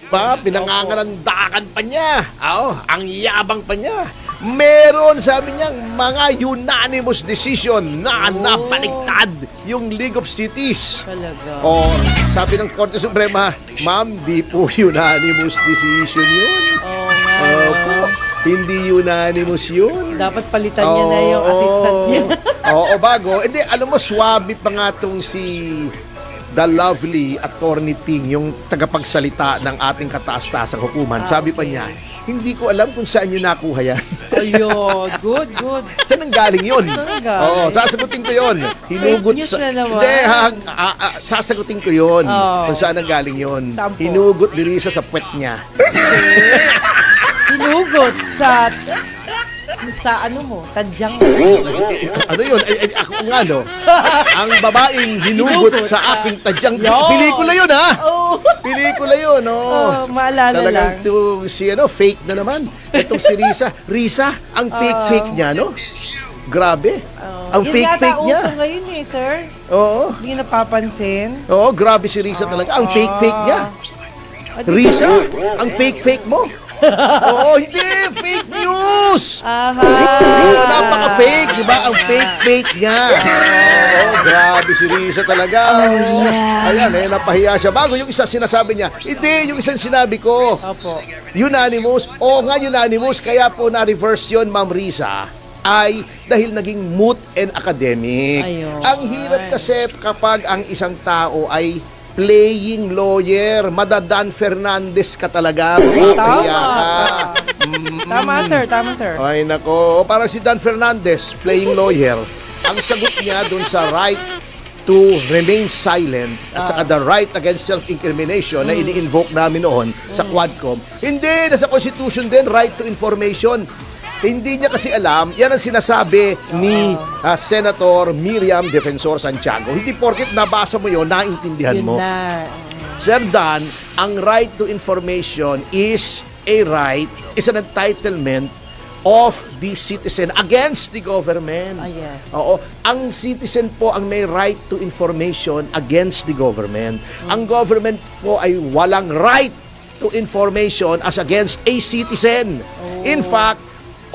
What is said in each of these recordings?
Pa, pinangangalandakan pa niya. Ang yabang pa niya. Meron, sabi niya, mga unanimous decision na napaligtad yung League of Cities. Talaga. Sabi ng Korte Suprema, ma'am, di po unanimous decision yun. Oo nga. Hindi unanimous yun. Dapat palitan niya na yung assistant niya. Bago. Hindi, alam mo, swabe pa nga itong si the lovely Attorney Ting, yung tagapagsalita ng ating kataas-taasang hukuman. Sabi pa niya, hindi ko alam kung saan nyo nakuha yan. Ayun, good. Saan ang galing yun? Sasagutin ko yun. Hinugot news na naman. Hindi, sasagutin ko yun. Kung saan ang galing yun. Sampo. Hinugot ni Risa sa puwet niya. Hinugot sa ano mo, tadyang mo. Ano yun? Ako nga, no? Ang babaeng hinugot sa aking tadyang. Pelikula yun, ha? Pelikula yun, no? Maalala talagang lang. Si fake na naman. Itong si Risa. Risa, ang fake niya, no? Grabe. Ang fake niya. Uso ngayon sir. Oo. Hindi napapansin. Oo, grabe si Risa talaga. Ang fake niya. Risa, ang fake mo. Hindi! Fake news! Napaka-fake, di ba? Ang fake niya. Grabe si Risa talaga. Ayan, napahiya siya. Bago yung isa sinasabi niya, hindi, yung isang sinabi ko. Unanimous. Unanimous. Kaya po na-reverse yun, Ma'am Risa, ay dahil naging moot and academic. Ang hirap kasi kapag ang isang tao ay playing lawyer, Madadan Fernandez ka talaga. Tama, sir. Ay, nako. Parang si Dan Fernandez, playing lawyer, ang sagot niya dun sa right to remain silent at saka the right against self-incrimination na ini-invoke namin noon sa Quadcom. Hindi, nasa Constitution din, right to information. Hindi niya kasi alam, yan ang sinasabi ni Senator Miriam Defensor Santiago. Hindi porket nabasa mo yon, naintindihan mo. Sir Dan, ang right to information is an entitlement of the citizen against the government. Ang citizen po ang may right to information against the government. Ang government po ay walang right to information as against a citizen. In fact,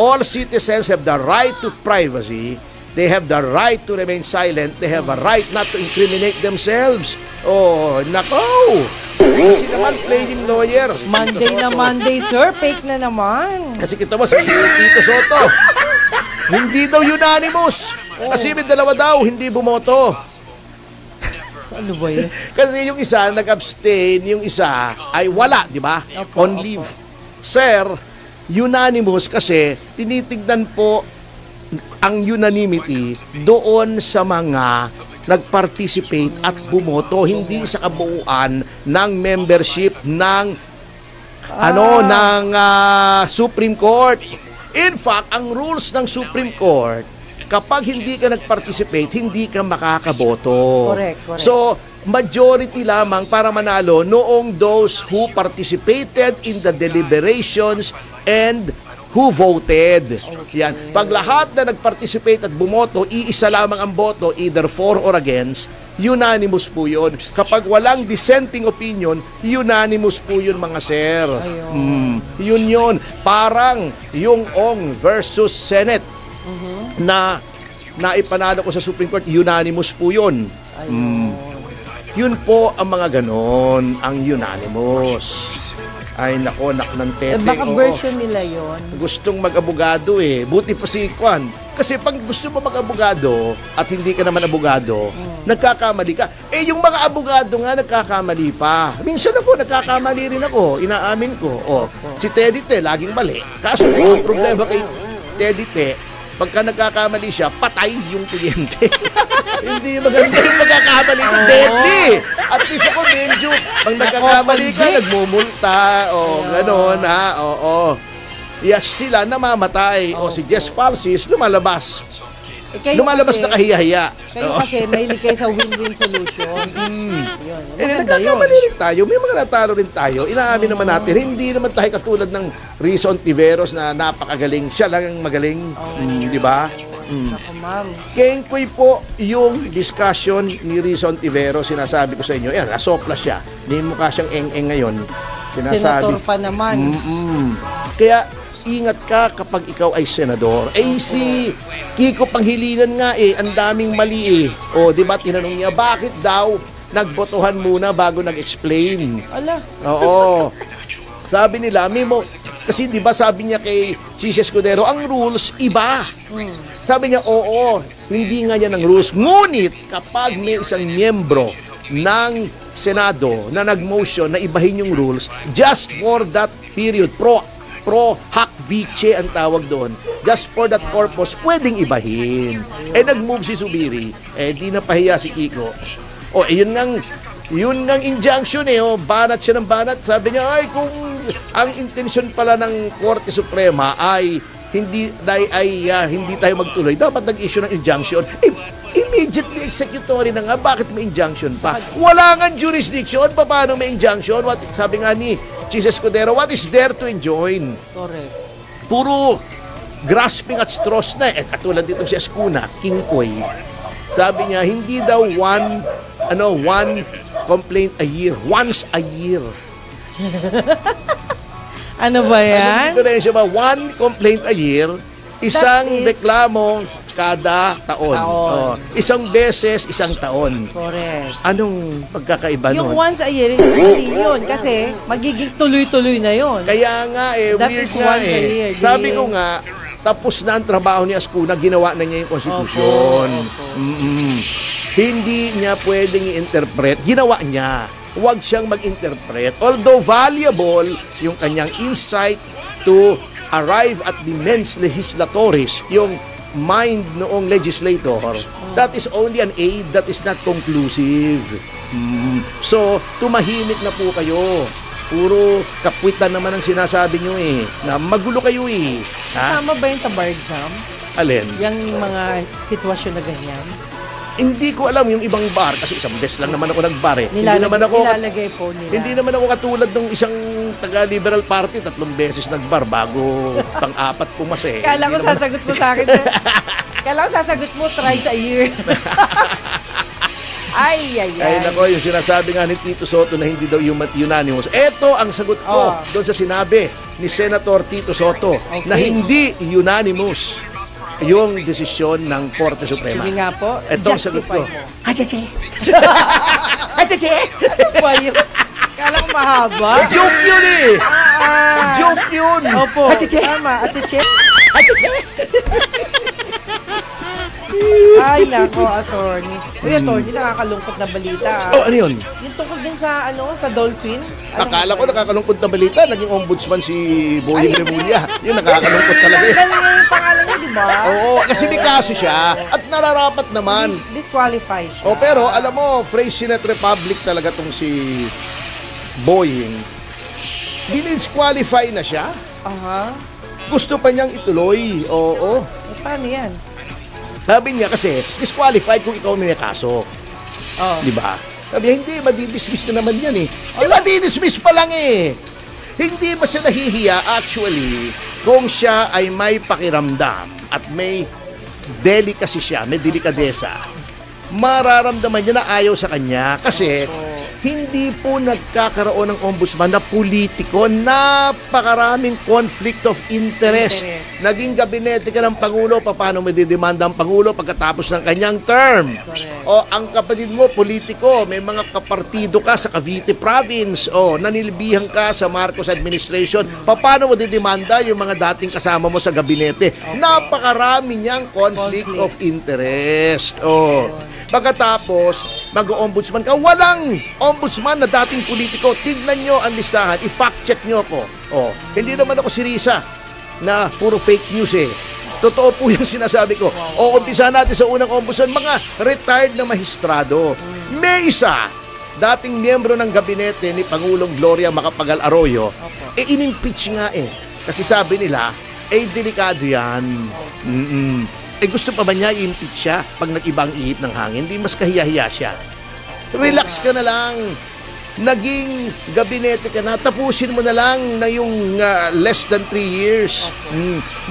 all citizens have the right to privacy. They have the right to remain silent. They have a right not to incriminate themselves. Nako! Kasi naman, playing lawyer. Monday, sir. Fake na naman. Kasi kita mo, si Tito Soto, hindi daw unanimous. Kasi may dalawa daw, hindi bumoto. Ano ba yun? Kasi yung isa, nag-abstain. Yung isa ay wala, di ba? On leave. Sir, unanimous kasi tinitignan po ang unanimity doon sa mga nag-participate at bumoto, hindi sa kabuuan ng membership ng Supreme Court. In fact, ang rules ng Supreme Court, kapag hindi ka nag-participate, hindi ka makakaboto. Correct. So, majority lamang para manalo noong those who participated in the deliberations and who voted. Yan. Pag lahat na nag-participate at bumoto, iisa lamang ang boto, either for or against, unanimous po yun. Kapag walang dissenting opinion, unanimous po yun, mga sir. Yun. Parang yung Ong versus Senate na ipanalo ko sa Supreme Court, unanimous po yun. Yun po ang mga ganon, ang unanimous. Ay, nako, ng tete. Baka version nila yon. Gustong mag-abogado Buti pa si Kwan. Kasi pag gusto mo mag-abogado at hindi ka naman abogado, nagkakamali ka. Yung mga abogado nga nagkakamali pa. Minsan ako, nagkakamali rin ako. Inaamin ko. Si Teddy Te, laging mali. Kaso, ang problema kay Teddy Te, pagka nagkakamali siya, patay yung kliyente. Hindi maganda yung magkakamali ka, deadly. At least ako, medyo, pag nagkakamali ka, nagmumulta, gano'n, Yes, sila namamatay. Si Jess Falsis, lumalabas. Lumalabas na kahiya-hiya. Kayo kasi may likay sa win-win solution. Yun. Nagkakamali rin tayo. May mga natalo rin tayo. Inaamin naman natin. Hindi naman tayo katulad ng Risa Ontiveros na napakagaling. Siya lang ang magaling. Di ba? Ako, ma'am. Kengkoy po yung discussion ni Risa Ontiveros. Sinasabi ko sa inyo. Nasopla siya. May mukha siyang eng-eng ngayon. Senator pa naman. Kaya ingat ka kapag ikaw ay senador. Si Kiko Pangilinan nga ang daming mali O, di ba, tinanong niya, bakit daw nagbotohan muna bago nag-explain? Ala. Oo. Sabi nila, kasi di ba sabi niya kay Chis Escudero, ang rules iba. Sabi niya, oo, hindi nga yan ang rules. Ngunit, kapag may isang miyembro ng Senado na nag-motion na ibahin yung rules, just for that period, pro hac vice ang tawag doon, just for that purpose, pwedeng ibahin. Nag-move si Zubiri, di napahiya si Kiko. Yun ngang injunction banat siya ng banat. Sabi niya, kung ang intensyon pala ng Korte Suprema ay hindi tayo magtuloy, dapat nag-issue ng injunction. Immediately executory na nga, bakit may injunction pa? Wala nga jurisdiction, paano may injunction? Sabi nga ni Chis Escudero, what is there to enjoin? Correct. Puro grasping at straws na katulad dito si Escuna, King Koy. Sabi niya, hindi daw one complaint a year, once a year. Ano ba yan? Ano diferensya ba? One complaint a year, isang reklamo kada taon. Isang beses, isang taon. Correct. Anong pagkakaiba Yung nun? once a year, hindi yun. Kasi magiging tuloy-tuloy na yun. Kaya nga That weird is nga once a year. Sabi ko nga, tapos na ang trabaho ni Ascuna, ginawa na niya yung konstitusyon. Hindi niya pwedeng i-interpret. Ginawa niya. Huwag siyang mag-interpret. Although valuable yung kanyang insight to arrive at the mens legislatoris, yung mind noong legislator, that is only an aid, that is not conclusive. So, tumahimik na po kayo. Puro kapwitan naman ang sinasabi nyo na magulo kayo Ha? Tama ba yun sa bar exam? Alin? Yung mga sitwasyon na ganyan? Hindi ko alam yung ibang bar kasi isang beses lang naman ako nag-bar Nilalagay po nila. Hindi naman ako katulad ng isang taga-Liberal Party, 3 beses nag-bar bago pang-4 pumase. Kala ko sasagot mo sa akin. Kala ko sasagot mo thrice a year. Ay. Nako, yung sinasabi nga ni Tito Soto na hindi daw unanimous. Ito ang sagot ko doon sa sinabi ni Senator Tito Soto na hindi unanimous yung desisyon ng Korte Suprema. Sige nga po. Ito ang sagot ko. Acheche! Kala ko mahaba. Joke yun Joke yun! Opo. Tama. Acheche. Ay, nako, attorney. Uy, attorney, nakakalungkot na balita. Ano yun? Yung tungkol din sa, sa dolphin. Akala ko nakakalungkot na balita. Naging ombudsman si Boying Remulla. Yun, nakakalungkot talaga Galing nga yung pangalan niya, di ba? Oo, kasi may kaso siya. At nararapat naman. Disqualify siya. Pero alam mo, phrase Senate Republic talaga tong si Boying. Dinisqualify na siya. Gusto pa niyang ituloy. Oo. Paano yan? Sabi niya kasi, disqualify kung ikaw may kaso. Di ba? Sabi niya, hindi, madidismiss na naman yan madidismiss pa lang Hindi ba siya nahihiya actually kung siya ay may pakiramdam at may delicacy siya, may delikadesa. Mararamdaman niya na ayaw sa kanya kasi hindi po nagkakaroon ng ombudsman na politiko. Napakaraming conflict of interest. Naging gabinete ka ng Pangulo, paano may didemanda ang Pangulo pagkatapos ng kanyang term? O ang kapatid mo, politiko, may mga kapartido ka sa Cavite Province, nanilbihan ka sa Marcos administration, paano mo didemanda yung mga dating kasama mo sa gabinete? Napakarami niyang conflict of interest. Pagkatapos, mag-ombudsman ka, walang ombudsman na dating politiko. Tignan nyo ang listahan, i-fact check nyo ako. Hindi naman ako si Risa na puro fake news Totoo po yung sinasabi ko. Umpisa natin sa unang ombudsman, mga retired na mahistrado. May isa, dating miyembro ng gabinete ni Pangulong Gloria Macapagal Arroyo, inimpeach nga Kasi sabi nila, delikado yan. Gusto pa ba niya i-impeach siya pag nag-ibang ihip ng hangin? Hindi mas kahiya-hiya siya. Relax ka na lang. Naging gabinete ka na. Tapusin mo na lang na yung less than 3 years.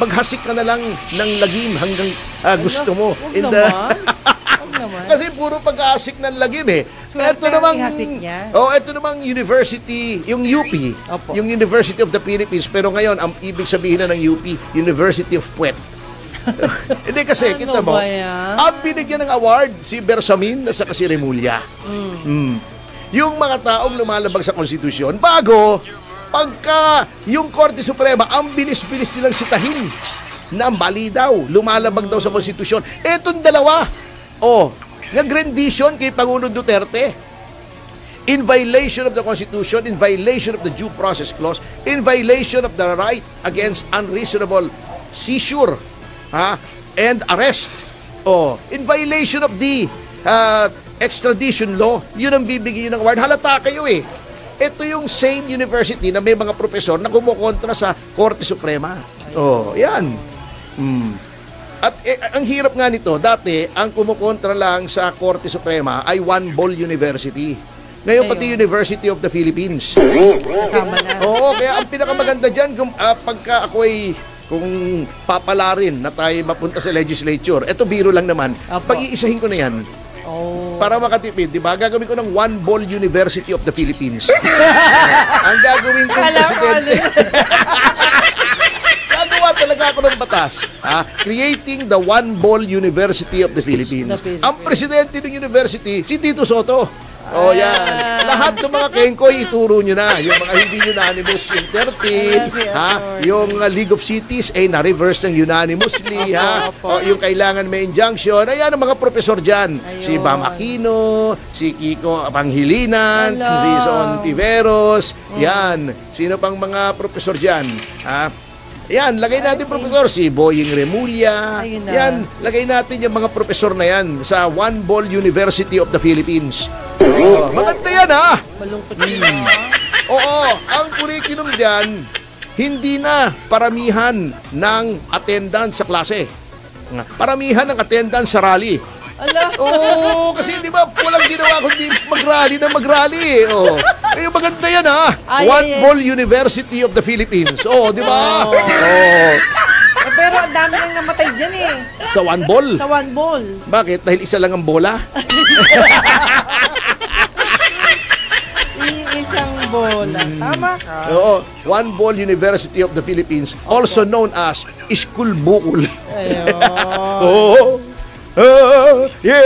Maghasik ka na lang ng lagim hanggang gusto mo. Huwag naman. Kasi puro pag-aasik ng lagim eh. Swerte ang ihasik niya. Ito namang university, yung UP, Opo. yung University of the Philippines, pero ngayon, ang ibig sabihin na ng UP, University of Puwet. Hindi kasi, Ano kita mo, ba yan? ang binigyan ng award, si Bersamin at saka si Remulla. Yung mga taong lumalabag sa konstitusyon, bago, pagka yung Korte Suprema, ang bilis-bilis nilang sitahin na mali daw, lumalabag daw sa konstitusyon. Etong dalawa, nag-rendition kay Pangulong Duterte in violation of the Constitution, in violation of the Due Process Clause, in violation of the right against unreasonable seizure and arrest, in violation of the extradition law. Yun ang bibigyan ng award. Halata kayo eh. Ito yung same university na may mga profesor na kumukontra sa Korte Suprema. Yan. At ang hirap nga nito, dati, ang kumukontra lang sa Korte Suprema ay One Ball University. Ngayon, pati University of the Philippines. Kasama na. Kaya ang pinakamaganda dyan, pagka ako ay kung papalarin na tayo mapunta sa legislature, eto biro lang naman, pag-iisahin ko na yan. Para makatipid, di ba? Gagawin ko ng One Ball University of the Philippines. Ang gagawin kong presidente. Gagawa talaga ako ng batas. Creating the One Ball University of the Philippines. Ang presidente ng university, si Tito Soto. Yan. Lahat ng mga kengkoy, ituro nyo na. Yung mga hindi unanimous, yung 13, yung League of Cities, na-reverse ng unanimously, yung kailangan may injunction. Ayan ang mga profesor dyan. Si Bam Aquino, si Kiko Panghilinan, si Son Tiveros, yan. Sino pang mga profesor dyan? Yan, lagay natin profesor, si Boying Remulla. Yan, lagay natin yung mga profesor na yan sa One Ball University of the Philippines. Maganda yan Malungkot yun. Ang curriculum dyan, hindi na paramihan ng attendance sa klase. Paramihan ng attendance sa rally. Kasi di ba walang ginawa kundi mag-rally. Yung maganda yan One Ball University of the Philippines. Di ba? Pero ang dami nang namatay dyan eh. Sa One Ball? Sa One Ball. Bakit? Dahil isa lang ang bola? Isang bola. Tama ka. One Ball University of the Philippines, also known as School Bukol. Ayun. Yeah.